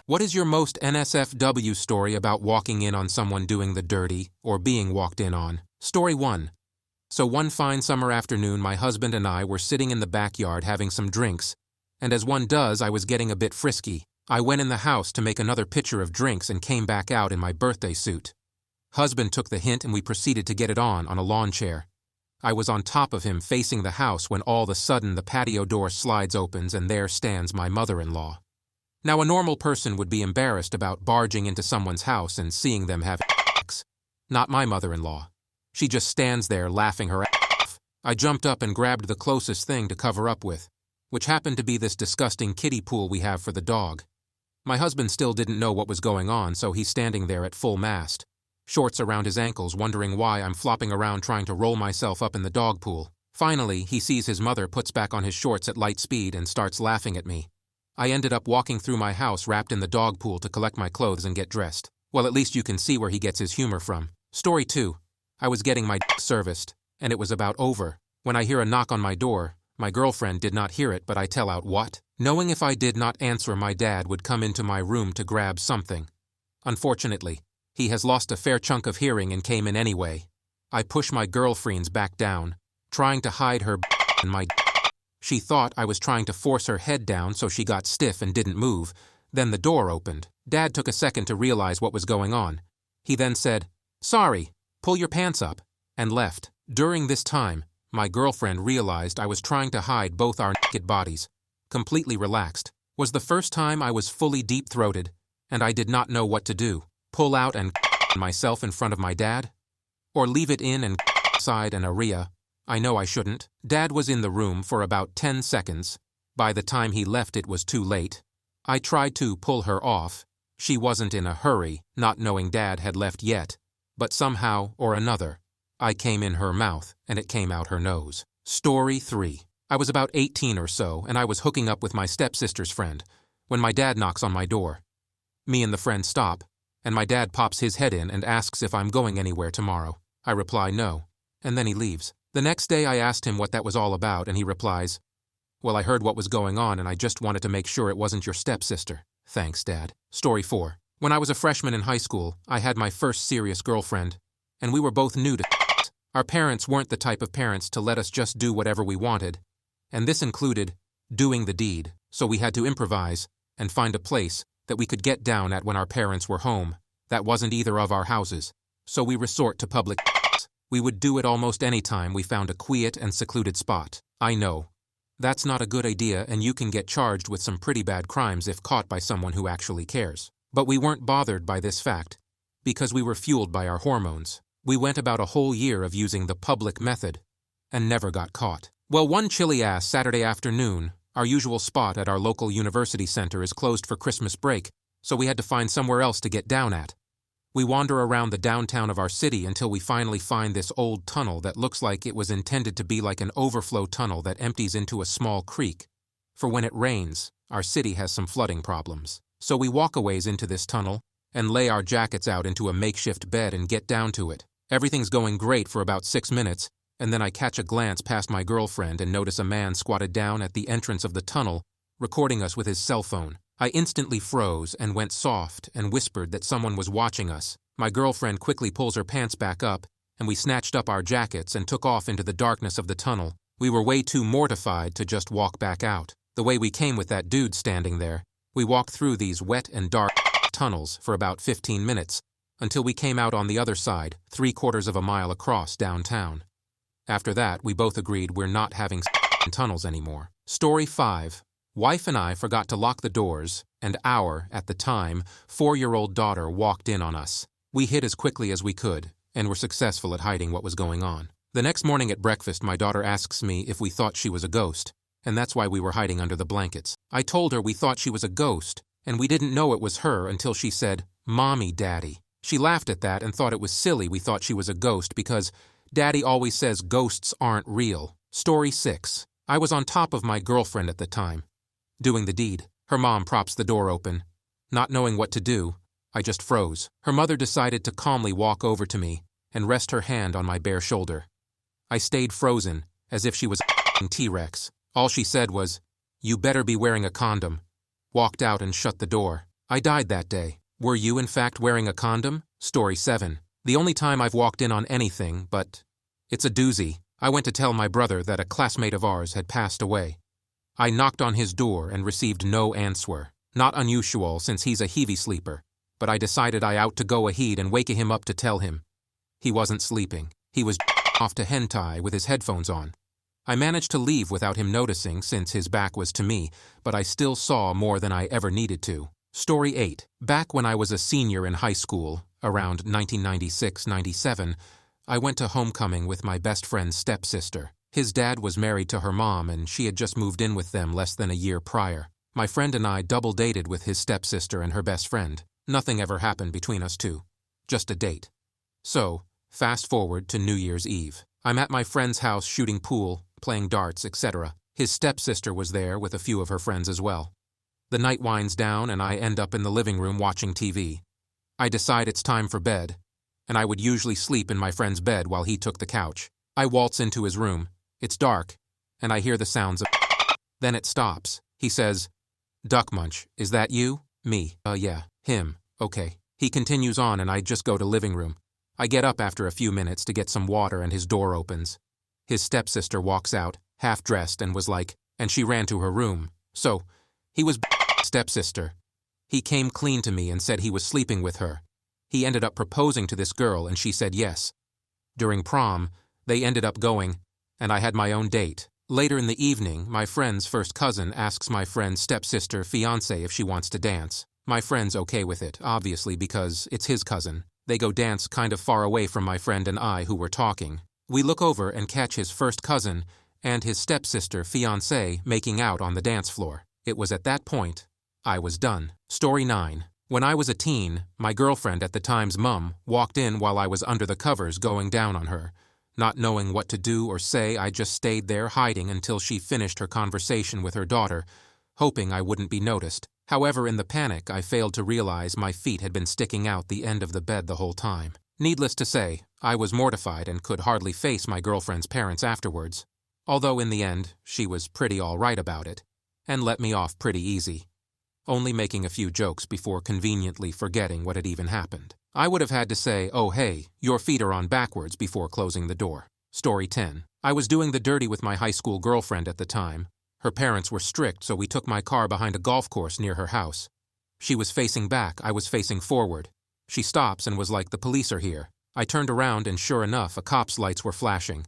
What is your most NSFW story about walking in on someone doing the dirty or being walked in on? Story 1. So one fine summer afternoon, my husband and I were sitting in the backyard having some drinks, and as one does, I was getting a bit frisky. I went in the house to make another pitcher of drinks and came back out in my birthday suit. Husband took the hint and we proceeded to get it on a lawn chair. I was on top of him facing the house when all of a sudden the patio door slides opens and there stands my mother-in-law. Now a normal person would be embarrassed about barging into someone's house and seeing them have sex. Not my mother-in-law. She just stands there laughing her ass off. I jumped up and grabbed the closest thing to cover up with, which happened to be this disgusting kiddie pool we have for the dog. My husband still didn't know what was going on, so he's standing there at full mast, shorts around his ankles, wondering why I'm flopping around trying to roll myself up in the dog pool. Finally, he sees his mother, puts back on his shorts at light speed and starts laughing at me. I ended up walking through my house wrapped in the dog pool to collect my clothes and get dressed. Well, at least you can see where he gets his humor from. Story 2. I was getting my serviced, and it was about over, when I hear a knock on my door. My girlfriend did not hear it, but I tell out what? Knowing if I did not answer, my dad would come into my room to grab something. Unfortunately, he has lost a fair chunk of hearing and came in anyway. I push my girlfriend's back down, trying to hide her and my. She thought I was trying to force her head down, so she got stiff and didn't move. Then the door opened. Dad took a second to realize what was going on. He then said, "Sorry, pull your pants up," and left. During this time, my girlfriend realized I was trying to hide both our naked bodies. Completely relaxed. Was the first time I was fully deep-throated, and I did not know what to do. Pull out and myself in front of my dad? Or leave it in and side an area? I know I shouldn't. Dad was in the room for about 10 seconds. By the time he left, it was too late. I tried to pull her off. She wasn't in a hurry, not knowing Dad had left yet. But somehow or another, I came in her mouth and it came out her nose. Story 3. I was about 18 or so, and I was hooking up with my stepsister's friend when my dad knocks on my door. Me and the friend stop, and my dad pops his head in and asks if I'm going anywhere tomorrow. I reply no, and then he leaves. The next day I asked him what that was all about, and he replies, "Well, I heard what was going on and I just wanted to make sure it wasn't your stepsister." Thanks, Dad. Story 4. When I was a freshman in high school, I had my first serious girlfriend, and we were both new to it. Our parents weren't the type of parents to let us just do whatever we wanted, and this included doing the deed, so we had to improvise and find a place that we could get down at when our parents were home. That wasn't either of our houses, so we resort to public. We would do it almost any time we found a quiet and secluded spot. I know, that's not a good idea, and you can get charged with some pretty bad crimes if caught by someone who actually cares. But we weren't bothered by this fact, because we were fueled by our hormones. We went about a whole year of using the public method, and never got caught. Well, one chilly-ass Saturday afternoon, our usual spot at our local university center is closed for Christmas break, so we had to find somewhere else to get down at. We wander around the downtown of our city until we finally find this old tunnel that looks like it was intended to be like an overflow tunnel that empties into a small creek. For when it rains, our city has some flooding problems. So we walk a ways into this tunnel and lay our jackets out into a makeshift bed and get down to it. Everything's going great for about 6 minutes, and then I catch a glance past my girlfriend and notice a man squatted down at the entrance of the tunnel, recording us with his cell phone. I instantly froze and went soft and whispered that someone was watching us. My girlfriend quickly pulls her pants back up, and we snatched up our jackets and took off into the darkness of the tunnel. We were way too mortified to just walk back out. The way we came with that dude standing there, we walked through these wet and dark tunnels for about 15 minutes, until we came out on the other side, 3/4 of a mile across downtown. After that, we both agreed we're not having tunnels anymore. Story 5. Wife and I forgot to lock the doors, and our, at the time, 4-year-old daughter walked in on us. We hid as quickly as we could, and were successful at hiding what was going on. The next morning at breakfast, my daughter asks me if we thought she was a ghost, and that's why we were hiding under the blankets. I told her we thought she was a ghost, and we didn't know it was her until she said, "Mommy, Daddy." She laughed at that and thought it was silly we thought she was a ghost because Daddy always says ghosts aren't real. Story 6. I was on top of my girlfriend at the time, doing the deed. Her mom props the door open. Not knowing what to do, I just froze. Her mother decided to calmly walk over to me and rest her hand on my bare shoulder. I stayed frozen, as if she was a T-Rex. All she said was, "You better be wearing a condom," walked out and shut the door. I died that day. Were you in fact wearing a condom? Story 7. The only time I've walked in on anything, but it's a doozy. I went to tell my brother that a classmate of ours had passed away. I knocked on his door and received no answer. Not unusual since he's a heavy sleeper, but I decided I out to go ahead and wake him up to tell him. He wasn't sleeping. He was off to hentai with his headphones on. I managed to leave without him noticing since his back was to me, but I still saw more than I ever needed to. Story 8. Back when I was a senior in high school, around 1996-97, I went to homecoming with my best friend's stepsister. His dad was married to her mom and she had just moved in with them less than a year prior. My friend and I double dated with his stepsister and her best friend. Nothing ever happened between us two. Just a date. So, fast forward to New Year's Eve. I'm at my friend's house shooting pool, playing darts, etc. His stepsister was there with a few of her friends as well. The night winds down and I end up in the living room watching TV. I decide it's time for bed, and I would usually sleep in my friend's bed while he took the couch. I waltz into his room. It's dark, and I hear the sounds of Then it stops. He says, "Duck Munch, is that you?" Me. Yeah. Him. Okay. He continues on and I just go to living room. I get up after a few minutes to get some water and his door opens. His stepsister walks out, half-dressed, and was like, and she ran to her room. So, he was stepsister. He came clean to me and said he was sleeping with her. He ended up proposing to this girl and she said yes. During prom, they ended up going, and I had my own date. Later in the evening, my friend's first cousin asks my friend's stepsister fiancé if she wants to dance. My friend's okay with it, obviously because it's his cousin. They go dance kind of far away from my friend and I who were talking. We look over and catch his first cousin and his stepsister fiancé making out on the dance floor. It was at that point I was done. Story 9. When I was a teen, my girlfriend at the time's mum walked in while I was under the covers going down on her. Not knowing what to do or say, I just stayed there hiding until she finished her conversation with her daughter, hoping I wouldn't be noticed. However, in the panic, I failed to realize my feet had been sticking out the end of the bed the whole time. Needless to say, I was mortified and could hardly face my girlfriend's parents afterwards. Although in the end, she was pretty all right about it, and let me off pretty easy, only making a few jokes before conveniently forgetting what had even happened. I would have had to say, "Oh hey, your feet are on backwards," before closing the door. Story 10. I was doing the dirty with my high school girlfriend at the time. Her parents were strict, so we took my car behind a golf course near her house. She was facing back, I was facing forward. She stops and was like, "The police are here." I turned around and sure enough, a cop's lights were flashing.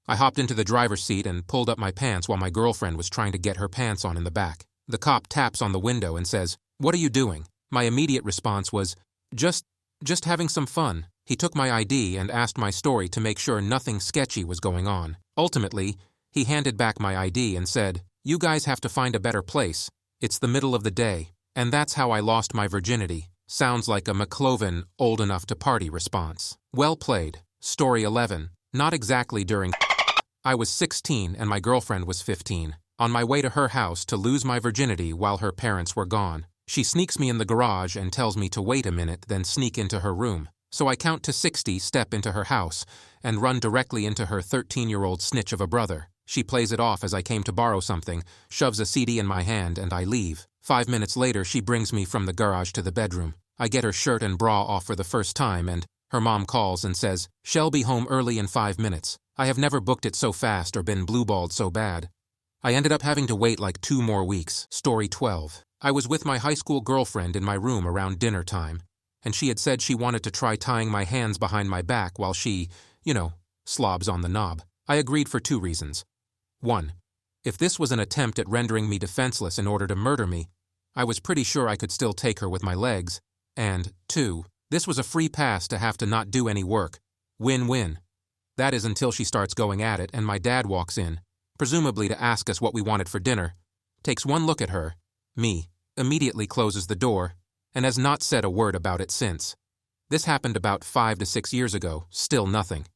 I hopped into the driver's seat and pulled up my pants while my girlfriend was trying to get her pants on in the back. The cop taps on the window and says, "What are you doing?" My immediate response was, Just having some fun." He took my ID and asked my story to make sure nothing sketchy was going on. Ultimately, he handed back my ID and said, "You guys have to find a better place. It's the middle of the day." And that's how I lost my virginity. Sounds like a McLovin old enough to party response. Well played. Story 11. Not exactly during I was 16 and my girlfriend was 15. On my way to her house to lose my virginity while her parents were gone. She sneaks me in the garage and tells me to wait a minute, then sneak into her room. So I count to 60, step into her house, and run directly into her 13-year-old snitch of a brother. She plays it off as I came to borrow something, shoves a CD in my hand, and I leave. 5 minutes later, she brings me from the garage to the bedroom. I get her shirt and bra off for the first time, and her mom calls and says, "She'll be home early in 5 minutes. I have never booked it so fast or been blueballed so bad. I ended up having to wait like 2 more weeks. Story 12. I was with my high school girlfriend in my room around dinner time, and she had said she wanted to try tying my hands behind my back while she, slobs on the knob. I agreed for 2 reasons. 1. If this was an attempt at rendering me defenseless in order to murder me, I was pretty sure I could still take her with my legs. And 2. This was a free pass to have to not do any work. Win-win. That is until she starts going at it and my dad walks in, presumably to ask us what we wanted for dinner, takes one look at her, me, immediately closes the door, and has not said a word about it since. This happened about 5 to 6 years ago, still nothing.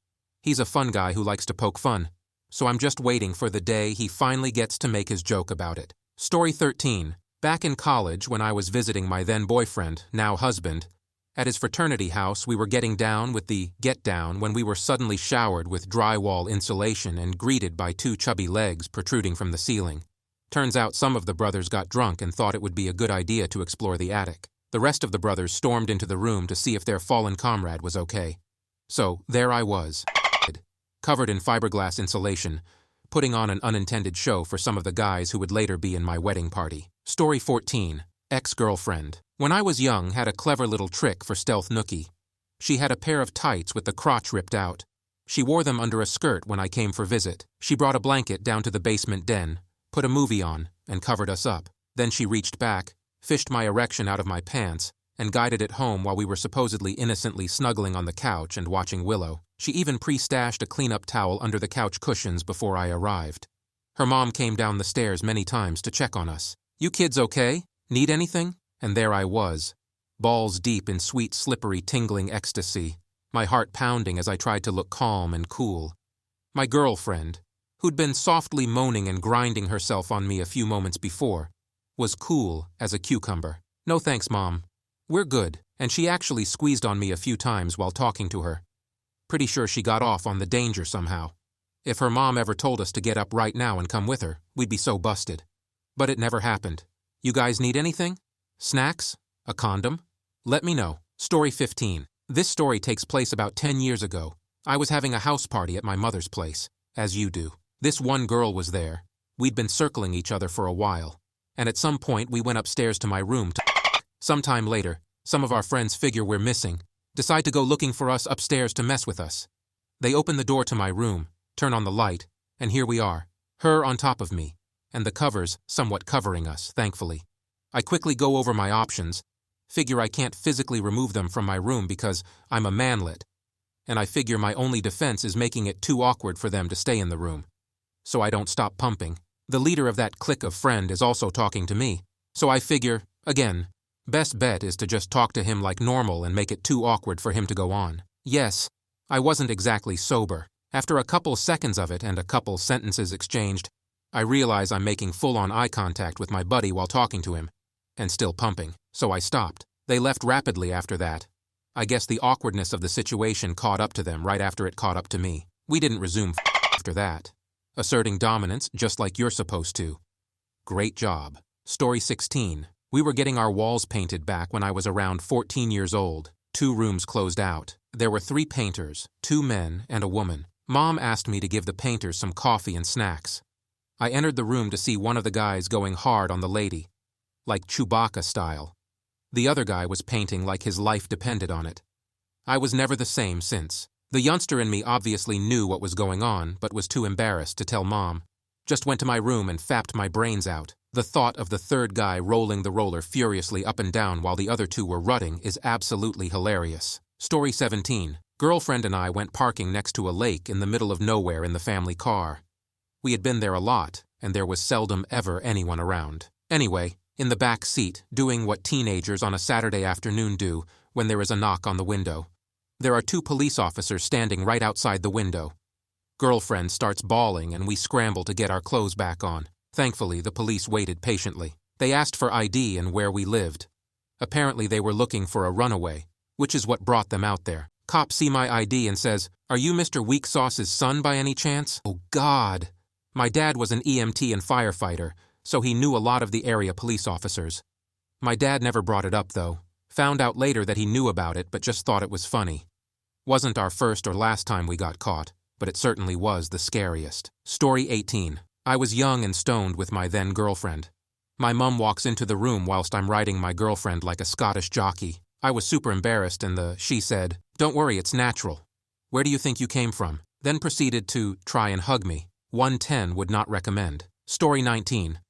He's a fun guy who likes to poke fun, so I'm just waiting for the day he finally gets to make his joke about it. Story 13. Back in college, when I was visiting my then-boyfriend, now husband, at his fraternity house, we were getting down with the get-down when we were suddenly showered with drywall insulation and greeted by 2 chubby legs protruding from the ceiling. Turns out some of the brothers got drunk and thought it would be a good idea to explore the attic. The rest of the brothers stormed into the room to see if their fallen comrade was okay. So, there I was, covered in fiberglass insulation, putting on an unintended show for some of the guys who would later be in my wedding party. Story 14. Ex-girlfriend. When I was young, had a clever little trick for stealth nookie. She had a pair of tights with the crotch ripped out. She wore them under a skirt when I came for visit. She brought a blanket down to the basement den, put a movie on, and covered us up. Then she reached back, fished my erection out of my pants, and guided it home while we were supposedly innocently snuggling on the couch and watching Willow. She even pre-stashed a cleanup towel under the couch cushions before I arrived. Her mom came down the stairs many times to check on us. "You kids okay? Need anything?" And there I was, balls deep in sweet, slippery, tingling ecstasy, my heart pounding as I tried to look calm and cool. My girlfriend, who'd been softly moaning and grinding herself on me a few moments before, was cool as a cucumber. "No thanks, Mom. We're good," and she actually squeezed on me a few times while talking to her. Pretty sure she got off on the danger somehow. If her mom ever told us to get up right now and come with her, we'd be so busted. But it never happened. You guys need anything? Snacks? A condom? Let me know. Story 15. This story takes place about 10 years ago. I was having a house party at my mother's place, as you do. This one girl was there. We'd been circling each other for a while, and at some point we went upstairs to my room to Sometime later, some of our friends figure we're missing, decide to go looking for us upstairs to mess with us. They open the door to my room, turn on the light, and here we are, her on top of me, and the covers somewhat covering us, thankfully. I quickly go over my options, figure I can't physically remove them from my room because I'm a manlet, and I figure my only defense is making it too awkward for them to stay in the room. So I don't stop pumping. The leader of that clique of friend is also talking to me, so I figure, again, best bet is to just talk to him like normal and make it too awkward for him to go on. Yes, I wasn't exactly sober. After a couple seconds of it and a couple sentences exchanged, I realize I'm making full-on eye contact with my buddy while talking to him, and still pumping, so I stopped. They left rapidly after that. I guess the awkwardness of the situation caught up to them right after it caught up to me. We didn't resume after that, asserting dominance just like you're supposed to. Great job. Story 16. We were getting our walls painted back when I was around 14 years old. 2 rooms closed out. There were 3 painters, 2 men and a woman. Mom asked me to give the painters some coffee and snacks. I entered the room to see one of the guys going hard on the lady, like Chewbacca style. The other guy was painting like his life depended on it. I was never the same since. The youngster in me obviously knew what was going on, but was too embarrassed to tell Mom. Just went to my room and fapped my brains out. The thought of the third guy rolling the roller furiously up and down while the other 2 were rutting is absolutely hilarious. Story 17. Girlfriend and I went parking next to a lake in the middle of nowhere in the family car. We had been there a lot, and there was seldom ever anyone around. Anyway, in the back seat, doing what teenagers on a Saturday afternoon do when there is a knock on the window. There are 2 police officers standing right outside the window. Girlfriend starts bawling and we scramble to get our clothes back on. Thankfully, the police waited patiently. They asked for ID and where we lived. Apparently they were looking for a runaway, which is what brought them out there. Cop see my ID and says, "Are you Mr. Weak Sauce's son by any chance?" Oh God! My dad was an EMT and firefighter, so he knew a lot of the area police officers. My dad never brought it up though. Found out later that he knew about it but just thought it was funny. Wasn't our first or last time we got caught, but it certainly was the scariest. Story 18. I was young and stoned with my then girlfriend. My mum walks into the room whilst I'm riding my girlfriend like a Scottish jockey. I was super embarrassed and she said, "Don't worry, it's natural. Where do you think you came from?" Then proceeded to try and hug me. 110 would not recommend. Story 19.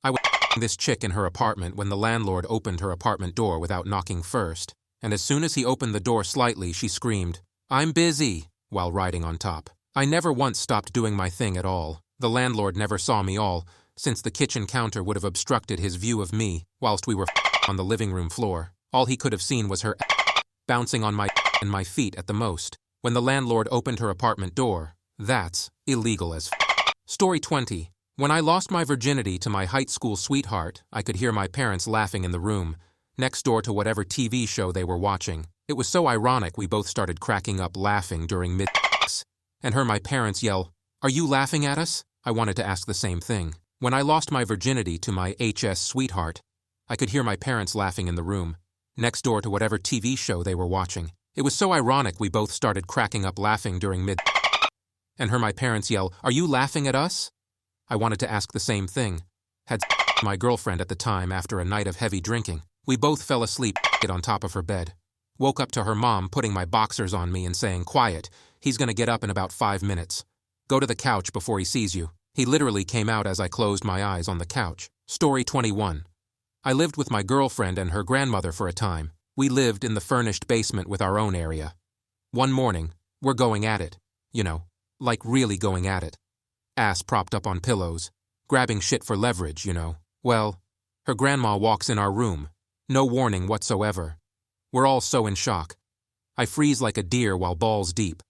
I was this chick in her apartment when the landlord opened her apartment door without knocking first, and as soon as he opened the door slightly, she screamed, "I'm busy," while riding on top. I never once stopped doing my thing at all. The landlord never saw me all, since the kitchen counter would have obstructed his view of me whilst we were on the living room floor. All he could have seen was her bouncing on my and my feet at the most. When the landlord opened her apartment door, that's illegal as Story 20. When I lost my virginity to my high school sweetheart, I could hear my parents laughing in the room, next door to whatever TV show they were watching. It was so ironic we both started cracking up laughing during mid-sex, and heard my parents yell, "Are you laughing at us?" I wanted to ask the same thing. When I lost my virginity to my HS sweetheart, I could hear my parents laughing in the room, next door to whatever TV show they were watching. It was so ironic we both started cracking up laughing during mid and heard my parents yell, "Are you laughing at us?" I wanted to ask the same thing. Had my girlfriend at the time after a night of heavy drinking. We both fell asleep on top of her bed. Woke up to her mom putting my boxers on me and saying, "Quiet, he's gonna get up in about 5 minutes. Go to the couch before he sees you." He literally came out as I closed my eyes on the couch. Story 21. I lived with my girlfriend and her grandmother for a time. We lived in the furnished basement with our own area. One morning, we're going at it. You know, like really going at it. Ass propped up on pillows, grabbing shit for leverage, you know. Well, her grandma walks in our room. No warning whatsoever. We're all so in shock. I freeze like a deer while balls deep.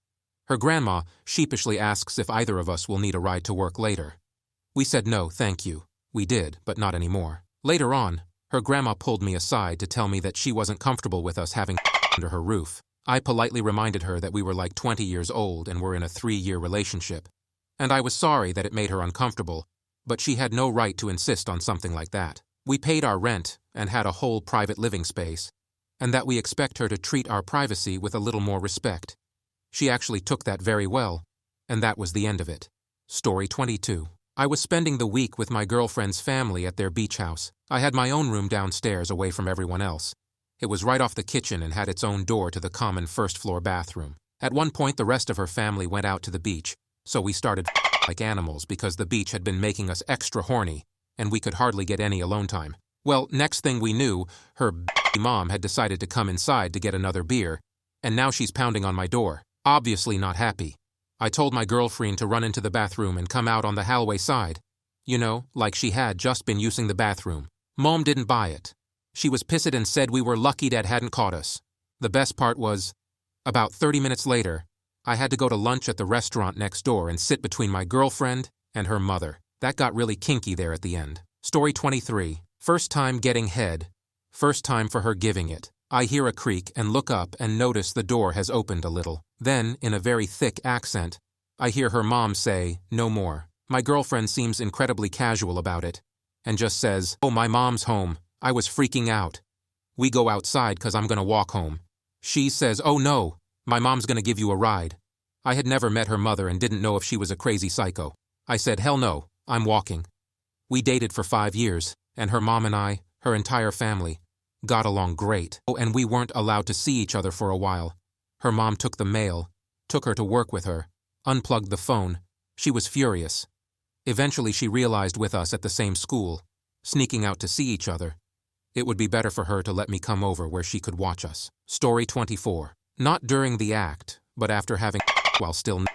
Her grandma sheepishly asks if either of us will need a ride to work later. We said no, thank you. We did, but not anymore. Later on, her grandma pulled me aside to tell me that she wasn't comfortable with us having under her roof. I politely reminded her that we were like 20 years old and were in a 3-year relationship. And I was sorry that it made her uncomfortable, but she had no right to insist on something like that. We paid our rent and had a whole private living space, and that we expect her to treat our privacy with a little more respect. She actually took that very well, and that was the end of it. Story 22. I was spending the week with my girlfriend's family at their beach house. I had my own room downstairs away from everyone else. It was right off the kitchen and had its own door to the common first-floor bathroom. At one point, the rest of her family went out to the beach, so we started like animals because the beach had been making us extra horny, and we could hardly get any alone time. Well, next thing we knew, her mom had decided to come inside to get another beer, and now she's pounding on my door. Obviously not happy. I told my girlfriend to run into the bathroom and come out on the hallway side. You know, like she had just been using the bathroom. Mom didn't buy it. She was pissed and said we were lucky Dad hadn't caught us. The best part was, about 30 minutes later, I had to go to lunch at the restaurant next door and sit between my girlfriend and her mother. That got really kinky there at the end. Story 23. First time getting head. First time for her giving it. I hear a creak and look up and notice the door has opened a little. Then, in a very thick accent, I hear her mom say, "No more." My girlfriend seems incredibly casual about it, and just says, "Oh, my mom's home. I was freaking out." We go outside 'cause I'm gonna walk home. She says, "Oh no, my mom's gonna give you a ride." I had never met her mother and didn't know if she was a crazy psycho. I said, "Hell no, I'm walking." We dated for 5 years, and her mom and I, her entire family, got along great. Oh, and we weren't allowed to see each other for a while. Her mom took the mail, took her to work with her, unplugged the phone. She was furious. Eventually she realized with us at the same school, sneaking out to see each other, it would be better for her to let me come over where she could watch us. Story 24. Not during the act, but after having while still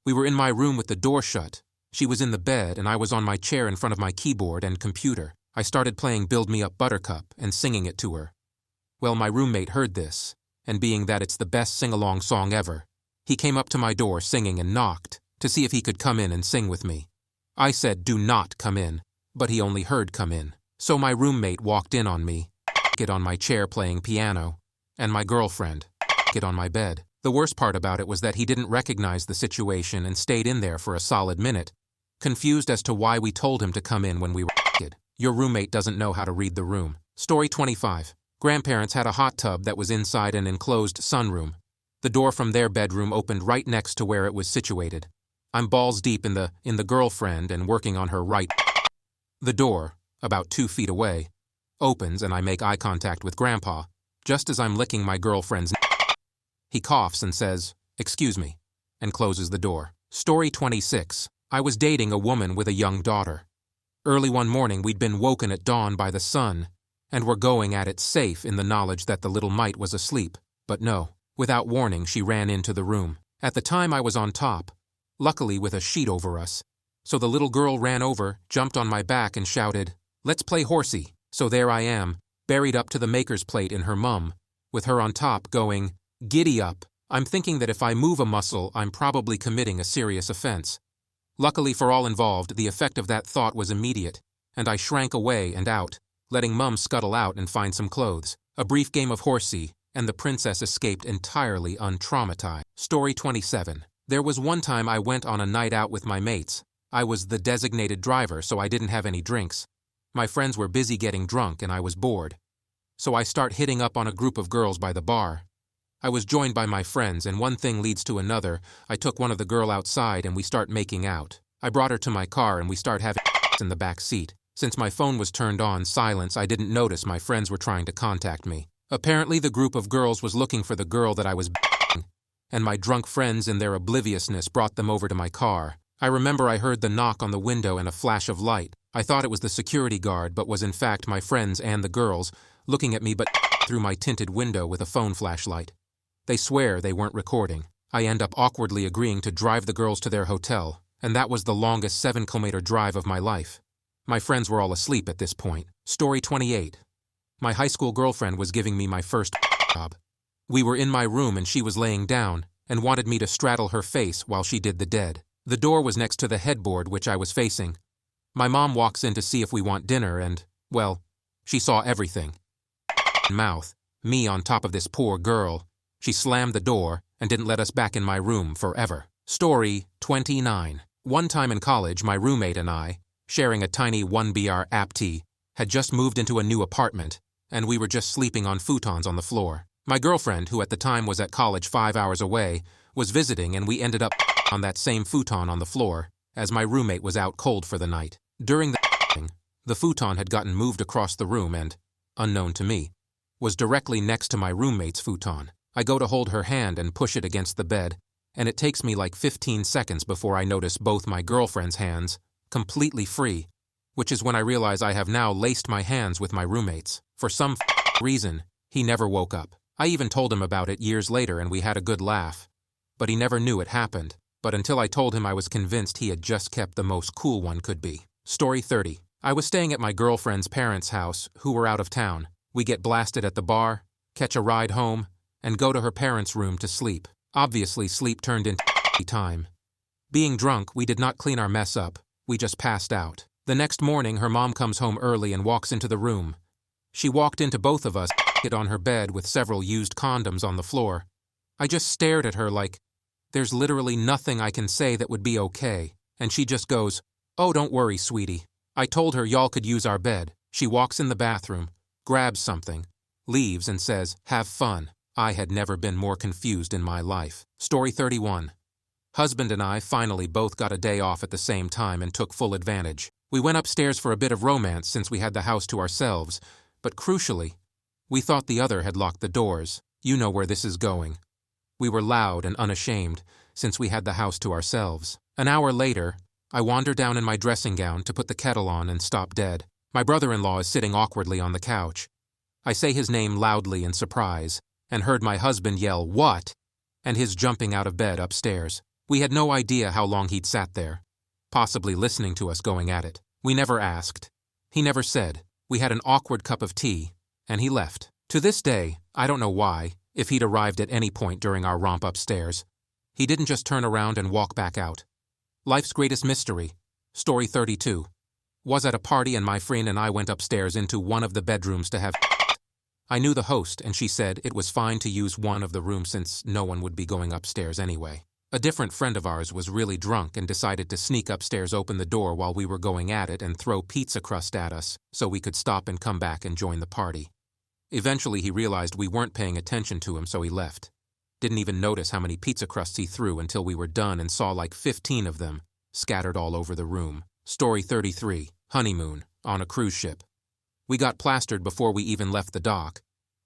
we were in my room with the door shut. She was in the bed and I was on my chair in front of my keyboard and computer. I started playing Build Me Up Buttercup and singing it to her. Well, my roommate heard this, and being that it's the best sing-along song ever, he came up to my door singing and knocked to see if he could come in and sing with me. I said, "Do not come in," but he only heard "come in." So my roommate walked in on me, get on my chair playing piano, and my girlfriend, get on my bed. The worst part about it was that he didn't recognize the situation and stayed in there for a solid minute, confused as to why we told him to come in when we were naked. Your roommate doesn't know how to read the room. Story 25. Grandparents had a hot tub that was inside an enclosed sunroom. The door from their bedroom opened right next to where it was situated. I'm balls deep in the girlfriend and working on her right. The door, about 2 feet away, opens and I make eye contact with Grandpa, just as I'm licking my girlfriend's He coughs and says, "Excuse me," and closes the door. Story 26. I was dating a woman with a young daughter. Early one morning we'd been woken at dawn by the sun, and were going at it safe in the knowledge that the little mite was asleep. But no, without warning she ran into the room. At the time I was on top, luckily with a sheet over us, so the little girl ran over, jumped on my back and shouted, "Let's play horsey." So there I am, buried up to the maker's plate in her mum, with her on top going, "Giddy up." I'm thinking that if I move a muscle, I'm probably committing a serious offense. Luckily for all involved, the effect of that thought was immediate, and I shrank away and out, letting Mum scuttle out and find some clothes. A brief game of horsey, and the princess escaped entirely untraumatized. Story 27. There was one time I went on a night out with my mates. I was the designated driver, so I didn't have any drinks. My friends were busy getting drunk and I was bored. So I start hitting up on a group of girls by the bar. I was joined by my friends, and one thing leads to another. I took one of the girl outside and we start making out. I brought her to my car and we start having in the back seat. Since my phone was turned on silence, I didn't notice my friends were trying to contact me. Apparently the group of girls was looking for the girl that I was and my drunk friends in their obliviousness brought them over to my car. I remember I heard the knock on the window and a flash of light. I thought it was the security guard, but was in fact my friends and the girls, looking at me but through my tinted window with a phone flashlight. They swear they weren't recording. I end up awkwardly agreeing to drive the girls to their hotel, and that was the longest 7-kilometer drive of my life. My friends were all asleep at this point. Story 28. My high school girlfriend was giving me my first job. We were in my room and she was laying down and wanted me to straddle her face while she did the dead. The door was next to the headboard which I was facing. My mom walks in to see if we want dinner and, well, she saw everything. Mouth, me on top of this poor girl. She slammed the door and didn't let us back in my room forever. Story 29. One time in college, my roommate and I, sharing a tiny 1BR aptee, had just moved into a new apartment, and we were just sleeping on futons on the floor. My girlfriend, who at the time was at college 5 hours away, was visiting and we ended up on that same futon on the floor, as my roommate was out cold for the night. During the futon had gotten moved across the room and, unknown to me, was directly next to my roommate's futon. I go to hold her hand and push it against the bed, and it takes me like 15 seconds before I notice both my girlfriend's hands, completely free, which is when I realize I have now laced my hands with my roommate's. For some reason, he never woke up. I even told him about it years later and we had a good laugh. But he never knew it happened. But until I told him, I was convinced he had just kept the most cool one could be. Story 30. I was staying at my girlfriend's parents' house, who were out of town. We get blasted at the bar, catch a ride home, and go to her parents' room to sleep. Obviously, sleep turned into time. Being drunk, we did not clean our mess up. We just passed out. The next morning, her mom comes home early and walks into the room. She walked into both of us, on her bed with several used condoms on the floor. I just stared at her like, there's literally nothing I can say that would be okay. And she just goes, "Oh, don't worry, sweetie." I told her y'all could use our bed. She walks in the bathroom, grabs something, leaves and says, "Have fun." I had never been more confused in my life. Story 31. Husband and I finally both got a day off at the same time and took full advantage. We went upstairs for a bit of romance since we had the house to ourselves, but crucially, we thought the other had locked the doors. You know where this is going. We were loud and unashamed, since we had the house to ourselves. An hour later, I wander down in my dressing gown to put the kettle on and stop dead. My brother-in-law is sitting awkwardly on the couch. I say his name loudly in surprise, and heard my husband yell, "What?" and his jumping out of bed upstairs. We had no idea how long he'd sat there, possibly listening to us going at it. We never asked. He never said. We had an awkward cup of tea, and he left. To this day, I don't know why, if he'd arrived at any point during our romp upstairs. He didn't just turn around and walk back out. Life's greatest mystery. Story 32. Was at a party and my friend and I went upstairs into one of the bedrooms to have I knew the host and she said it was fine to use one of the rooms since no one would be going upstairs anyway. A different friend of ours was really drunk and decided to sneak upstairs, open the door while we were going at it, and throw pizza crust at us so we could stop and come back and join the party. Eventually he realized we weren't paying attention to him, so he left. Didn't even notice how many pizza crusts he threw until we were done and saw like 15 of them scattered all over the room. Story 33. Honeymoon on a cruise ship. We got plastered before we even left the dock.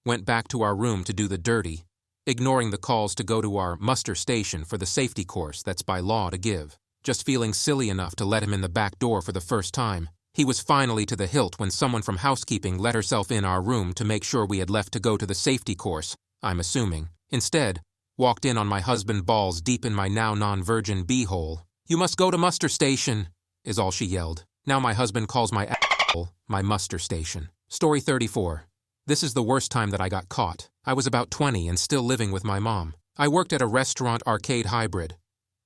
Went back to our room to do the dirty, ignoring the calls to go to our muster station for the safety course that's by law to give. Just feeling silly enough to let him in the back door for the first time. He was finally to the hilt when someone from housekeeping let herself in our room to make sure we had left to go to the safety course, I'm assuming. Instead, walked in on my husband balls deep in my now non-virgin b-hole. "You must go to muster station," is all she yelled. Now my husband calls my a**hole my muster station. Story 34. This is the worst time that I got caught. I was about 20 and still living with my mom. I worked at a restaurant arcade hybrid.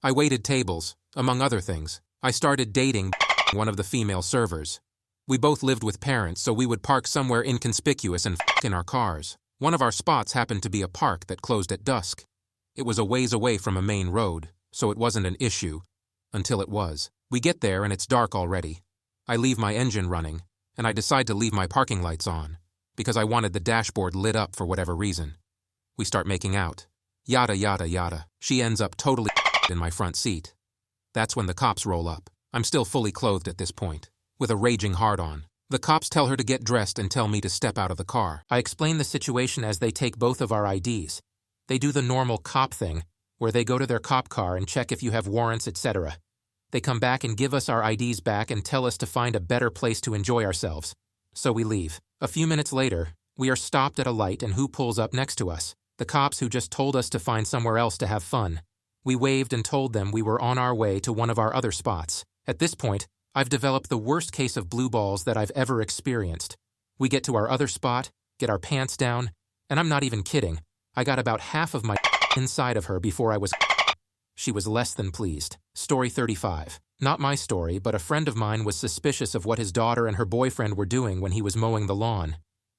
I waited tables, among other things. I started dating one of the female servers. We both lived with parents, so we would park somewhere inconspicuous and in our cars. One of our spots happened to be a park that closed at dusk. It was a ways away from a main road, so it wasn't an issue, until it was. We get there and it's dark already. I leave my engine running, and I decide to leave my parking lights on. because I wanted the dashboard lit up for whatever reason. We start making out. Yada yada yada. She ends up totally in my front seat. That's when the cops roll up. I'm still fully clothed at this point, with a raging hard-on. The cops tell her to get dressed and tell me to step out of the car. I explain the situation as they take both of our IDs. They do the normal cop thing, where they go to their cop car and check if you have warrants, etc. They come back and give us our IDs back and tell us to find a better place to enjoy ourselves. So we leave. A few minutes later, we are stopped at a light and who pulls up next to us? The cops who just told us to find somewhere else to have fun. We waved and told them we were on our way to one of our other spots. At this point, I've developed the worst case of blue balls that I've ever experienced. We get to our other spot, get our pants down, and I'm not even kidding. I got about half of my inside of her before I was. She was less than pleased. Story 35. Not my story, but a friend of mine was suspicious of what his daughter and her boyfriend were doing when he was mowing the lawn.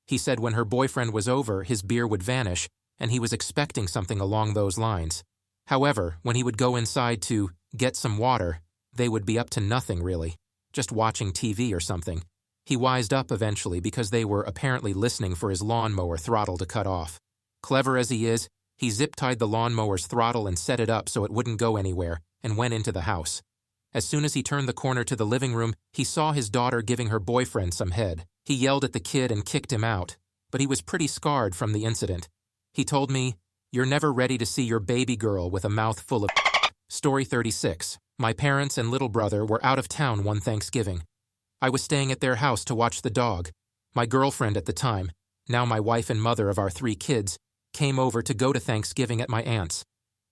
He said when her boyfriend was over, his beer would vanish, and he was expecting something along those lines. However, when he would go inside to get some water, they would be up to nothing really, just watching TV or something. He wised up eventually because they were apparently listening for his lawnmower throttle to cut off. Clever as he is, he zip-tied the lawnmower's throttle and set it up so it wouldn't go anywhere, and went into the house. As soon as he turned the corner to the living room, he saw his daughter giving her boyfriend some head. He yelled at the kid and kicked him out, but he was pretty scarred from the incident. He told me, "You're never ready to see your baby girl with a mouth full of." Story 36. My parents and little brother were out of town one Thanksgiving. I was staying at their house to watch the dog. My girlfriend at the time, now my wife and mother of our 3 kids, came over to go to Thanksgiving at my aunt's.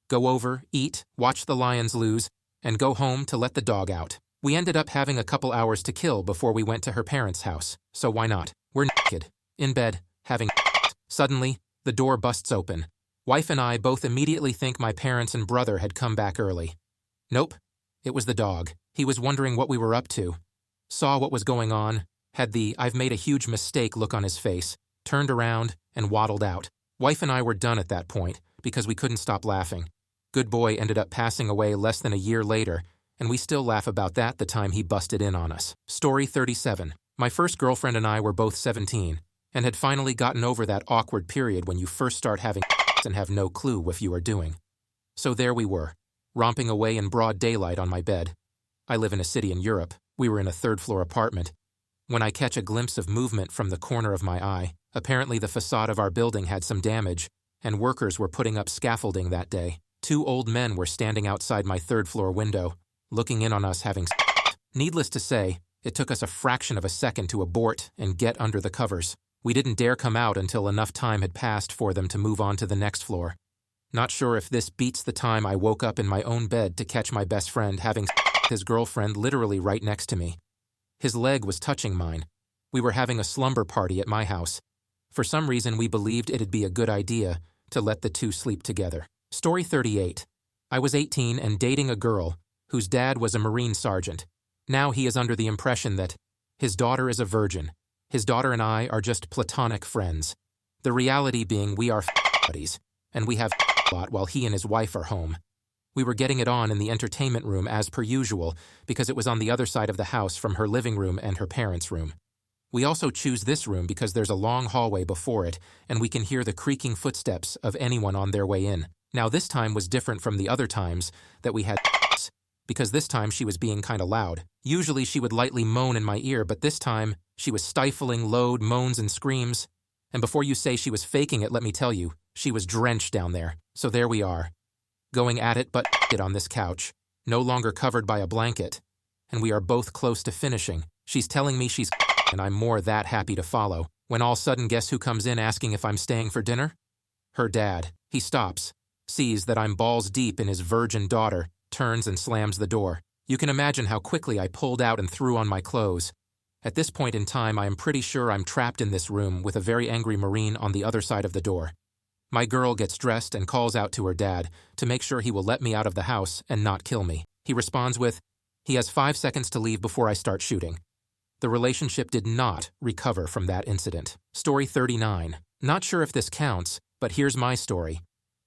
Go over, eat, watch the Lions lose, and go home to let the dog out. We ended up having a couple hours to kill before we went to her parents' house, so why not? We're naked, in bed, having. Suddenly, the door busts open. Wife and I both immediately think my parents and brother had come back early. Nope, it was the dog. He was wondering what we were up to. Saw what was going on, had the "I've made a huge mistake" look on his face, turned around, and waddled out. Wife and I were done at that point because we couldn't stop laughing. Good boy ended up passing away less than a year later, and we still laugh about that the time he busted in on us. Story 37. My first girlfriend and I were both 17, and had finally gotten over that awkward period when you first start having and have no clue what you are doing. So there we were, romping away in broad daylight on my bed. I live in a city in Europe. We were in a 3rd-floor apartment. When I catch a glimpse of movement from the corner of my eye, apparently the facade of our building had some damage, and workers were putting up scaffolding that day. 2 old men were standing outside my 3rd-floor window, looking in on us having sex. Needless to say, it took us a fraction of a second to abort and get under the covers. We didn't dare come out until enough time had passed for them to move on to the next floor. Not sure if this beats the time I woke up in my own bed to catch my best friend having sex with his girlfriend literally right next to me. His leg was touching mine. We were having a slumber party at my house. For some reason, we believed it'd be a good idea to let the 2 sleep together. Story 38. I was 18 and dating a girl whose dad was a Marine sergeant. Now he is under the impression that his daughter is a virgin. His daughter and I are just platonic friends. The reality being we are buddies, and we have a lot while he and his wife are home. We were getting it on in the entertainment room as per usual because it was on the other side of the house from her living room and her parents' room. We also choose this room because there's a long hallway before it, and we can hear the creaking footsteps of anyone on their way in. Now this time was different from the other times that we had because this time she was being kinda loud. Usually she would lightly moan in my ear, but this time she was stifling loud moans and screams. And before you say she was faking it, let me tell you, she was drenched down there. So there we are, going at it but on this couch, no longer covered by a blanket. And we are both close to finishing. She's telling me she's and I'm more that happy to follow. When all sudden, guess who comes in asking if I'm staying for dinner? Her dad. He stops, sees that I'm balls deep in his virgin daughter, turns and slams the door. You can imagine how quickly I pulled out and threw on my clothes. At this point in time, I am pretty sure I'm trapped in this room with a very angry Marine on the other side of the door. My girl gets dressed and calls out to her dad to make sure he will let me out of the house and not kill me. He responds with, he has 5 seconds to leave before I start shooting. The relationship did not recover from that incident. Story 39. Not sure if this counts, but here's my story.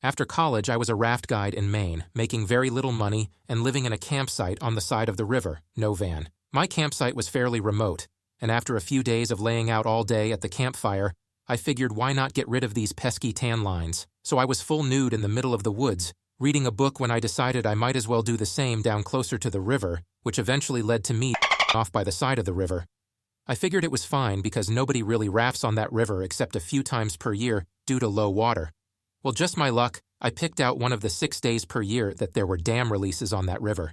After college, I was a raft guide in Maine, making very little money and living in a campsite on the side of the river, no van. My campsite was fairly remote, and after a few days of laying out all day at the campfire, I figured why not get rid of these pesky tan lines, so I was full nude in the middle of the woods, reading a book when I decided I might as well do the same down closer to the river, which eventually led to me off by the side of the river. I figured it was fine because nobody really rafts on that river except a few times per year due to low water. Well, just my luck, I picked out one of the 6 days per year that there were dam releases on that river.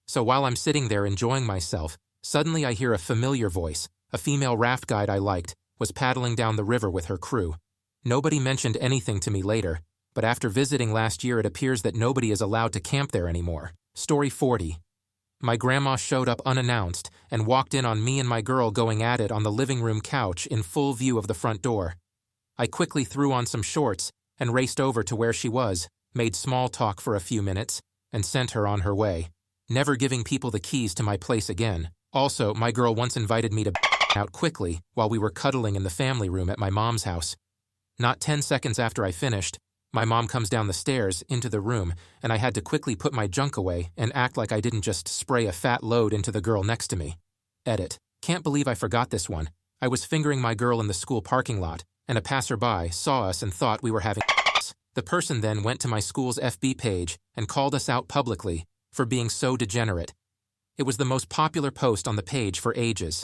So while I'm sitting there enjoying myself, suddenly I hear a familiar voice. A female raft guide I liked was paddling down the river with her crew. Nobody mentioned anything to me later, but after visiting last year it appears that nobody is allowed to camp there anymore. Story 40. My grandma showed up unannounced and walked in on me and my girl going at it on the living room couch in full view of the front door. I quickly threw on some shorts and raced over to where she was, made small talk for a few minutes, and sent her on her way, never giving people the keys to my place again. Also, my girl once invited me to out quickly while we were cuddling in the family room at my mom's house. Not 10 seconds after I finished, my mom comes down the stairs into the room, and I had to quickly put my junk away and act like I didn't just spray a fat load into the girl next to me. Edit. Can't believe I forgot this one. I was fingering my girl in the school parking lot, and a passerby saw us and thought we were having sex. The person then went to my school's FB page and called us out publicly for being so degenerate. It was the most popular post on the page for ages.